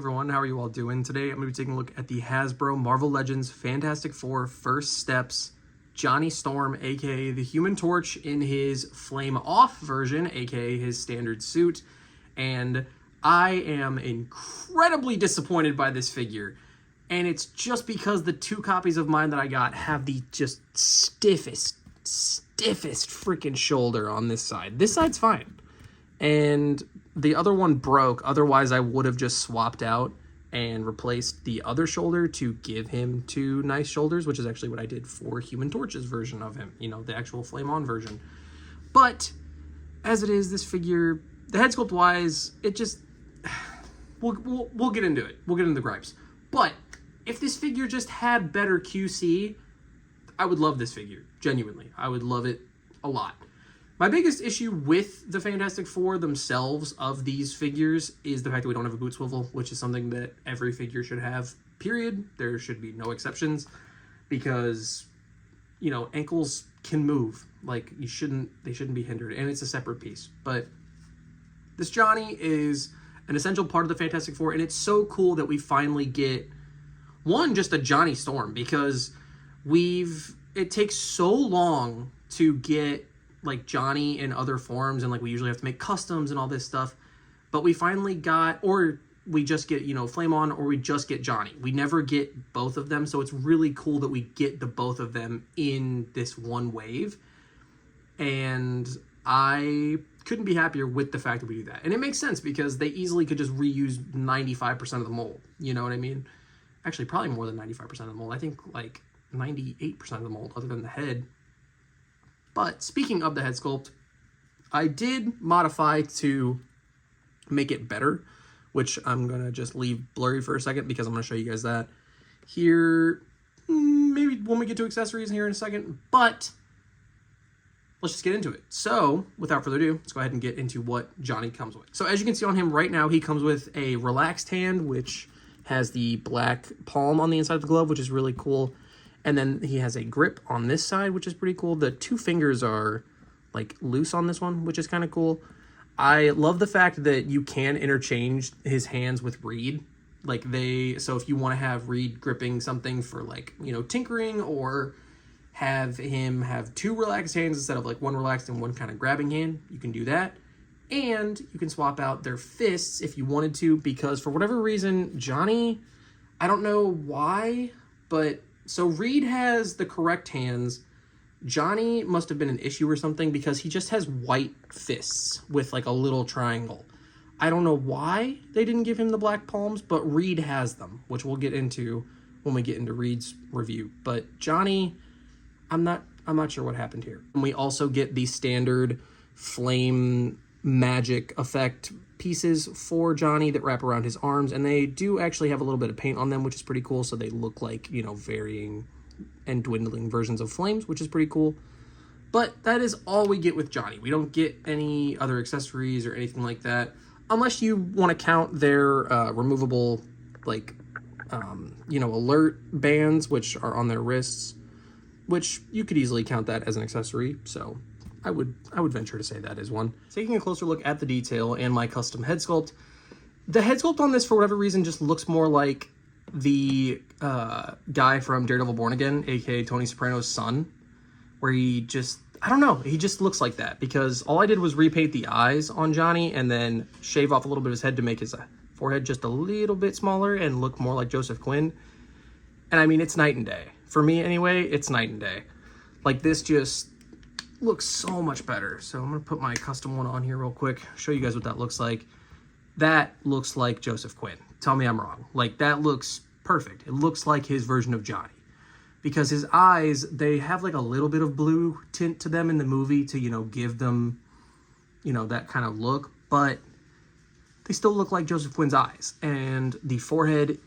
everyone, how are you all doing? Today I'm going to be taking a look at the Hasbro Marvel Legends Fantastic Four First Steps Johnny Storm, aka the Human Torch, in his Flame Off version, aka his standard suit. And I am incredibly disappointed by this figure. And it's just because the two copies of mine that I got have the just stiffest freaking shoulder on this side. This side's fine. And the other one broke. Otherwise, I would have just swapped out and replaced the other shoulder to give him two nice shoulders, which is actually what I did for Human Torch's version of him, you know, the actual Flame On version. But as it is, this figure, the head sculpt wise, it just, we'll get into it. We'll get into the gripes. But if this figure just had better QC, I would love this figure. Genuinely, I would love it a lot. My biggest issue with the Fantastic Four themselves of these figures is the fact that we don't have a boot swivel, which is something that every figure should have, period. There should be no exceptions because, you know, ankles can move. Like, they shouldn't be hindered, and it's a separate piece. But this Johnny is an essential part of the Fantastic Four, and it's so cool that we finally get, one, just a Johnny Storm, because it takes so long to get like Johnny in other forms, and like we usually have to make customs and all this stuff, but we finally got, or we just get, you know, Flame On, or we just get Johnny. We never get both of them, so it's really cool that we get the both of them in this one wave, and I couldn't be happier with the fact that we do that. And it makes sense because they easily could just reuse 95% of the mold, you know what I mean? Actually, probably more than 95% of the mold. I think like 98% of the mold, other than the head. But speaking of the head sculpt, I did modify to make it better, which I'm going to just leave blurry for a second because I'm going to show you guys that here, maybe when we get to accessories here in a second, but let's just get into it. So without further ado, let's go ahead and get into what Johnny comes with. So as you can see on him right now, he comes with a relaxed hand, which has the black palm on the inside of the glove, which is really cool. And then he has a grip on this side, which is pretty cool. The two fingers are like loose on this one, which is kind of cool. I love the fact that you can interchange his hands with Reed. Like so if you want to have Reed gripping something for like, you know, tinkering, or have him have two relaxed hands instead of like one relaxed and one kind of grabbing hand, you can do that. And you can swap out their fists if you wanted to, because for whatever reason, Johnny, I don't know why, but so Reed has the correct hands. Johnny must have been an issue or something because he just has white fists with like a little triangle. I don't know why they didn't give him the black palms, but Reed has them, which we'll get into when we get into Reed's review. But Johnny, I'm not sure what happened here. And we also get the standard flame magic effect pieces for Johnny that wrap around his arms, and they do actually have a little bit of paint on them, which is pretty cool, so they look like, you know, varying and dwindling versions of flames, which is pretty cool. But that is all we get with Johnny. We don't get any other accessories or anything like that, unless you want to count their removable, like, you know, alert bands, which are on their wrists, which you could easily count that as an accessory, so I would venture to say that is one. Taking a closer look at the detail and my custom head sculpt, the head sculpt on this, for whatever reason, just looks more like the guy from Daredevil Born Again, aka Tony Soprano's son, where he just, I don't know, he just looks like that, because all I did was repaint the eyes on Johnny and then shave off a little bit of his head to make his forehead just a little bit smaller and look more like Joseph Quinn. And I mean, it's night and day. For me anyway, it's night and day. Like, this just looks so much better. So I'm gonna put my custom one on here real quick, show you guys what that looks like. That looks like Joseph Quinn. Tell me I'm wrong. Like, that looks perfect. It looks like his version of Johnny, because his eyes, they have like a little bit of blue tint to them in the movie to, you know, give them, you know, that kind of look, but they still look like Joseph Quinn's eyes. And the forehead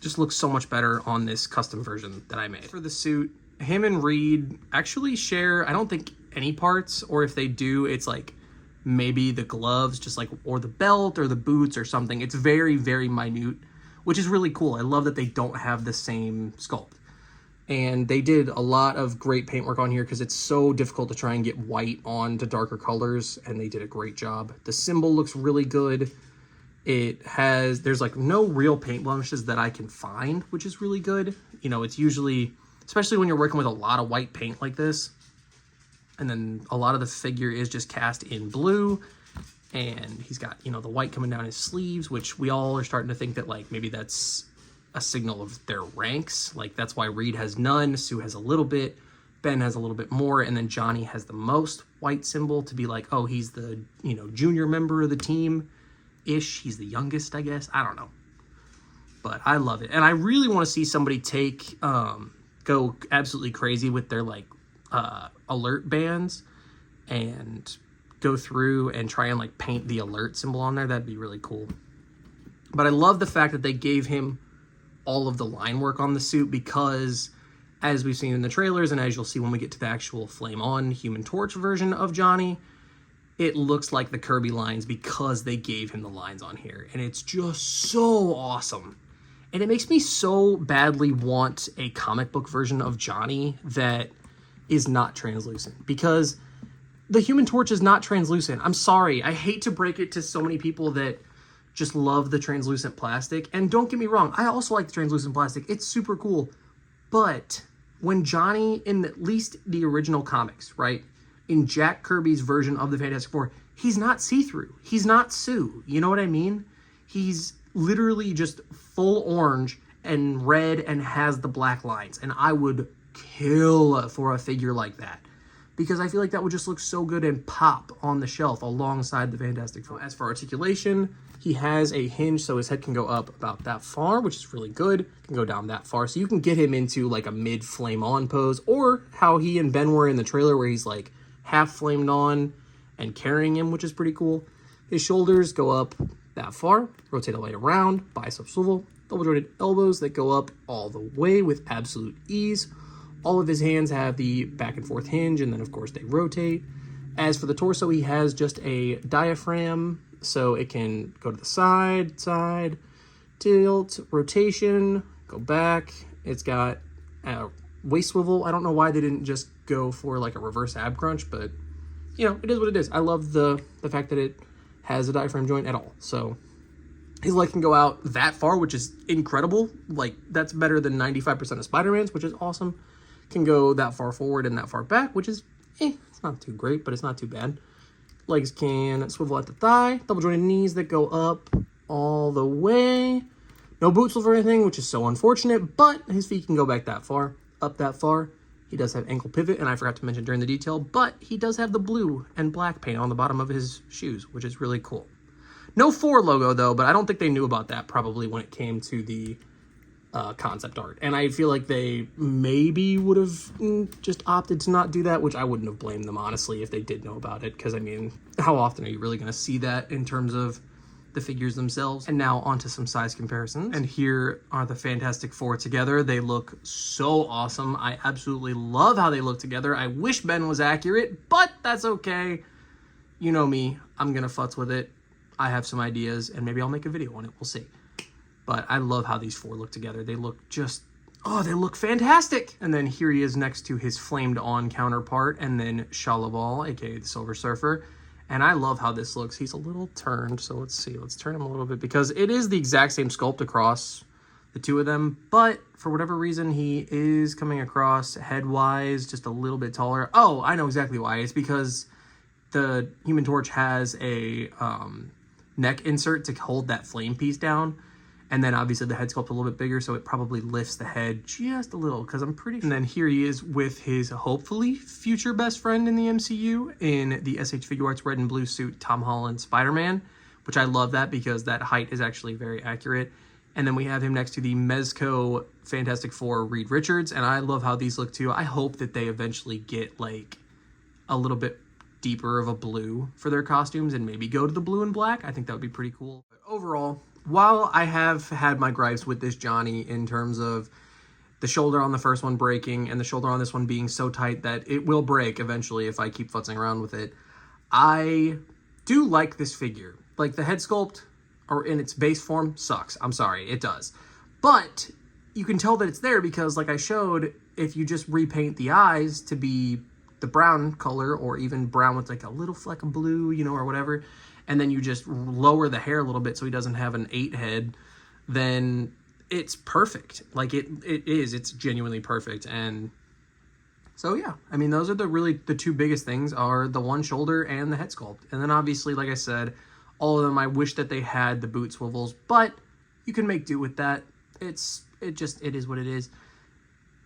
just looks so much better on this custom version that I made. For the suit, him and Reed actually share, I don't think, any parts, or if they do, it's like maybe the gloves, just like, or the belt or the boots or something. It's very, very minute, which is really cool. I love that they don't have the same sculpt. And they did a lot of great paintwork on here because it's so difficult to try and get white on to darker colors, and they did a great job. The symbol looks really good. There's like no real paint blemishes that I can find, which is really good. You know, it's usually, especially when you're working with a lot of white paint like this, and then a lot of the figure is just cast in blue, and he's got, you know, the white coming down his sleeves, which we all are starting to think that like maybe that's a signal of their ranks. Like that's why Reed has none, Sue has a little bit, Ben has a little bit more, and then Johnny has the most white symbol to be like, oh, he's the, you know, junior member of the team-ish. He's the youngest, I guess. I don't know. But I love it. And I really want to see somebody go absolutely crazy with their, like, alert bands and go through and try and, like, paint the alert symbol on there. That'd be really cool. But I love the fact that they gave him all of the line work on the suit because, as we've seen in the trailers, and as you'll see when we get to the actual Flame On Human Torch version of Johnny, it looks like the Kirby lines because they gave him the lines on here. And it's just so awesome. And it makes me so badly want a comic book version of Johnny that is not translucent. Because the Human Torch is not translucent. I'm sorry. I hate to break it to so many people that just love the translucent plastic. And don't get me wrong, I also like the translucent plastic. It's super cool. But when Johnny, in at least the original comics, right, in Jack Kirby's version of the Fantastic Four, he's not see-through. He's not Sue. You know what I mean? He's literally just full orange and red and has the black lines. And I would kill for a figure like that, because I feel like that would just look so good and pop on the shelf alongside the Fantastic Four. As for articulation, he has a hinge, so his head can go up about that far, which is really good. Can go down that far, so you can get him into like a mid flame on pose, or how he and Ben were in the trailer, where he's like half flamed on and carrying him, which is pretty cool. His shoulders go up that far, rotate all the way around, bicep swivel, double jointed elbows that go up all the way with absolute ease. All of his hands have the back and forth hinge, and then of course they rotate. As for the torso, he has just a diaphragm, so it can go to the side, tilt, rotation, go back. It's got a waist swivel. I don't know why they didn't just go for like a reverse ab crunch, but you know, it is what it is. I love the fact that it has a diaphragm joint at all. So his leg can go out that far, which is incredible. Like, that's better than 95% of Spider-Man's, which is awesome. Can go that far forward and that far back, which is, it's not too great, but it's not too bad. Legs can swivel at the thigh, double jointed knees that go up all the way. No boot swivel or anything, which is so unfortunate, but his feet can go back that far, up that far. He does have ankle pivot, and I forgot to mention during the detail, but he does have the blue and black paint on the bottom of his shoes, which is really cool. No 4 logo, though, but I don't think they knew about that probably when it came to the concept art. And I feel like they maybe would have just opted to not do that, which I wouldn't have blamed them, honestly, if they did know about it. Because, I mean, how often are you really going to see that in terms of the figures themselves? And now onto some size comparisons. And here are the Fantastic Four together. They look so awesome. I absolutely love how they look together. I wish Ben was accurate, but that's okay. You know me. I'm going to futz with it. I have some ideas, and maybe I'll make a video on it. We'll see. But I love how these four look together. They look just, oh, they look fantastic. And then here he is next to his flamed on counterpart, and then Shalabal, aka the Silver Surfer. And I love how this looks. He's a little turned, so let's see. Let's turn him a little bit, because it is the exact same sculpt across the two of them. But for whatever reason, he is coming across head-wise just a little bit taller. Oh, I know exactly why. It's because the Human Torch has a neck insert to hold that flame piece down. And then obviously the head sculpt a little bit bigger, so it probably lifts the head just a little, because I'm pretty sure. And then here he is with his hopefully future best friend in the MCU in the SH Figuarts red and blue suit, Tom Holland Spider-Man, which I love that because that height is actually very accurate. And then we have him next to the Mezco Fantastic Four Reed Richards, and I love how these look too. I hope that they eventually get like a little bit deeper of a blue for their costumes and maybe go to the blue and black. I think that would be pretty cool. But overall, while I have had my gripes with this Johnny in terms of the shoulder on the first one breaking and the shoulder on this one being so tight that it will break eventually if I keep futzing around with it, I do like this figure. Like, the head sculpt, or in its base form, sucks. I'm sorry, it does. But you can tell that it's there because, like I showed, if you just repaint the eyes to be the brown color, or even brown with like a little fleck of blue, you know, or whatever, and then you just lower the hair a little bit so he doesn't have an 8 head, then it's perfect. Like it's genuinely perfect. And so yeah, I mean, those are the two biggest things are the one shoulder and the head sculpt. And then obviously, like I said, all of them, I wish that they had the boot swivels, but you can make do with that. It is what it is.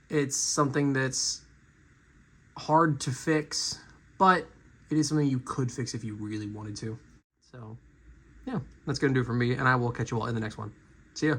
It's something that's hard to fix, but it is something you could fix if you really wanted to. So yeah, that's gonna do it for me, and I will catch you all in the next one. See ya.